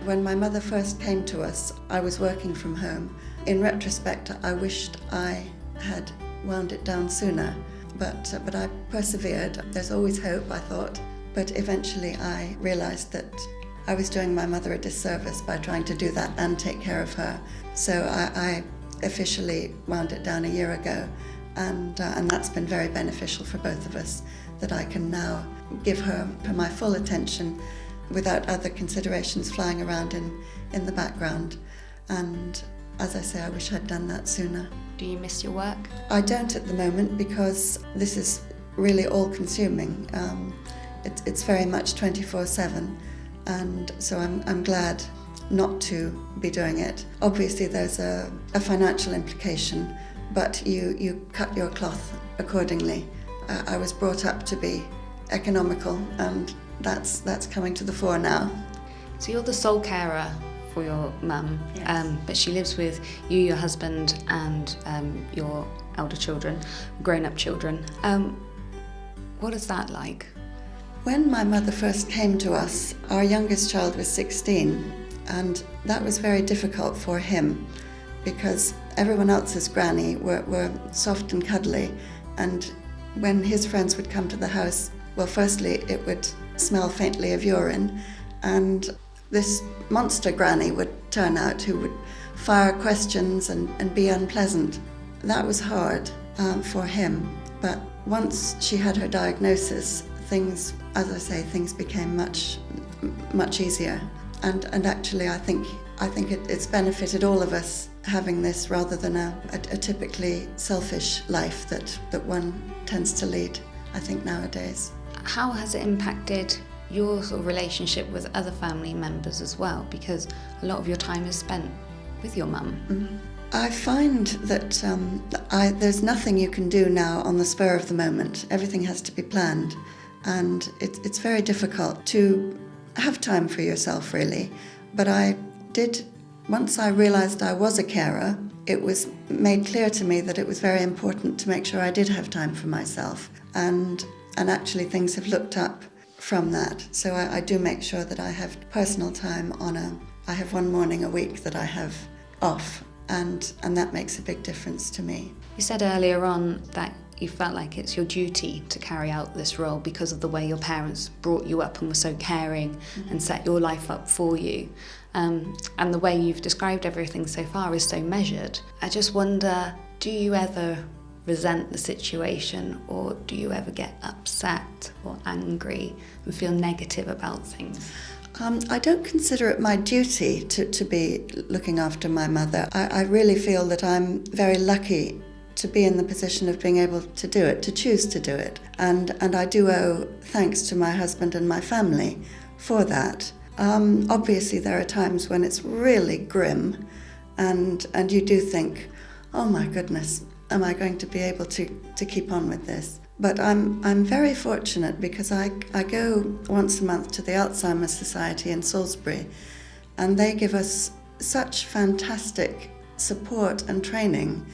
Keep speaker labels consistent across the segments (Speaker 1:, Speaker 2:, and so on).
Speaker 1: When my mother first came to us, I was working from home. In retrospect, I wished I had wound it down sooner, but I persevered. There's always hope, I thought. But eventually I realised that I was doing my mother a disservice by trying to do that and take care of her. So I officially wound it down a year ago, and that's been very beneficial for both of us, that I can now give her my full attention without other considerations flying around in the background. And as I say, I wish I'd done that sooner.
Speaker 2: Do you miss your work?
Speaker 1: I don't at the moment, because this is really all-consuming. It's very much 24/7, and so I'm glad not to be doing it. Obviously there's a financial implication, but you cut your cloth accordingly. I was brought up to be economical, and that's coming to the fore now.
Speaker 2: So you're the sole carer for your mum,
Speaker 1: Yes.
Speaker 2: But she lives with you, your husband, and your elder children, grown-up children. What is that like?
Speaker 1: When my mother first came to us, our youngest child was 16, and that was very difficult for him, because everyone else's granny were soft and cuddly, and when his friends would come to the house, well, firstly, it would smell faintly of urine, and this monster granny would turn out who would fire questions and be unpleasant. That was hard for him, but once she had her diagnosis, things, as I say, things became much easier. And actually, I think it's benefited all of us having this, rather than a typically selfish life that one tends to lead, I think, nowadays.
Speaker 2: How has it impacted your sort of relationship with other family members as well? Because a lot of your time is spent with your mum.
Speaker 1: Mm-hmm. I find that there's nothing you can do now on the spur of the moment. Everything has to be planned, and it's very difficult to have time for yourself, really. But I did, once I realised I was a carer, it was made clear to me that it was very important to make sure I did have time for myself, and actually things have looked up from that. So I do make sure that I have personal time I have one morning a week that I have off, and that makes a big difference to me.
Speaker 2: You said earlier on that you felt like it's your duty to carry out this role because of the way your parents brought you up and were so caring and set your life up for you. And the way you've described everything so far is so measured. I just wonder, do you ever resent the situation, or do you ever get upset or angry and feel negative about things?
Speaker 1: I don't consider it my duty to be looking after my mother. I really feel that I'm very lucky to be in the position of being able to do it, to choose to do it. And I do owe thanks to my husband and my family for that. Obviously there are times when it's really grim, and you do think, oh my goodness, am I going to be able to keep on with this? But I'm very fortunate, because I go once a month to the Alzheimer's Society in Salisbury, and they give us such fantastic support and training.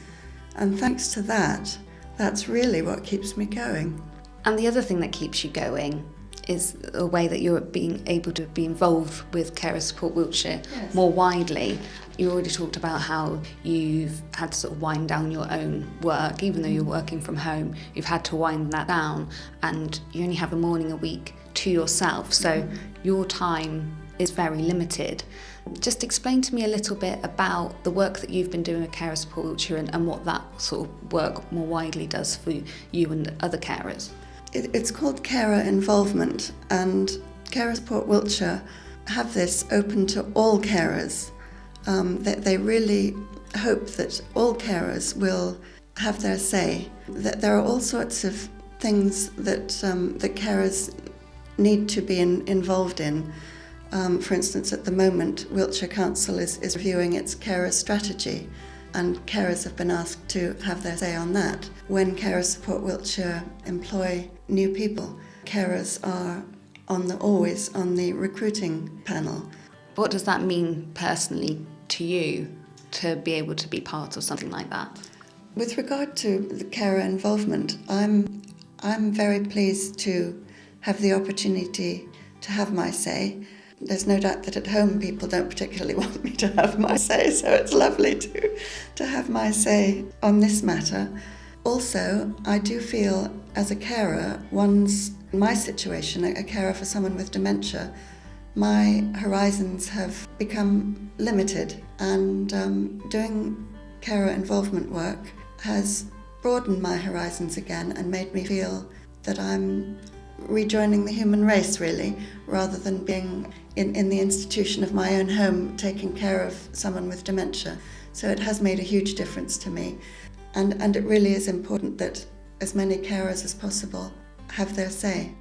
Speaker 1: And thanks to that, that's really what keeps me going.
Speaker 2: And the other thing that keeps you going is the way that you're being able to be involved with Carer Support Wiltshire
Speaker 1: Yes.
Speaker 2: more widely. You already talked about how you've had to sort of wind down your own work, even though you're working from home, you've had to wind that down, and you only have a morning a week to yourself, so your time is very limited. Just explain to me a little bit about the work that you've been doing with Carer Support Wiltshire and what that sort of work more widely does for you and other carers.
Speaker 1: It's called carer involvement, and Carer Support Wiltshire have this open to all carers. They really hope that all carers will have their say. That there are all sorts of things that carers need to be involved in. For instance, at the moment, Wiltshire Council is reviewing its carer strategy, and carers have been asked to have their say on that. When Carer Support Wiltshire employ new people, carers are always on the recruiting panel.
Speaker 2: What does that mean personally to you, to be able to be part of something like that?
Speaker 1: With regard to the carer involvement, I'm very pleased to have the opportunity to have my say. There's no doubt that at home people don't particularly want me to have my say, so it's lovely to have my say on this matter. Also, I do feel as a carer, in my situation, a carer for someone with dementia, my horizons have become limited, and doing carer involvement work has broadened my horizons again and made me feel that I'm rejoining the human race, really, rather than being in the institution of my own home taking care of someone with dementia. So it has made a huge difference to me, and it really is important that as many carers as possible have their say.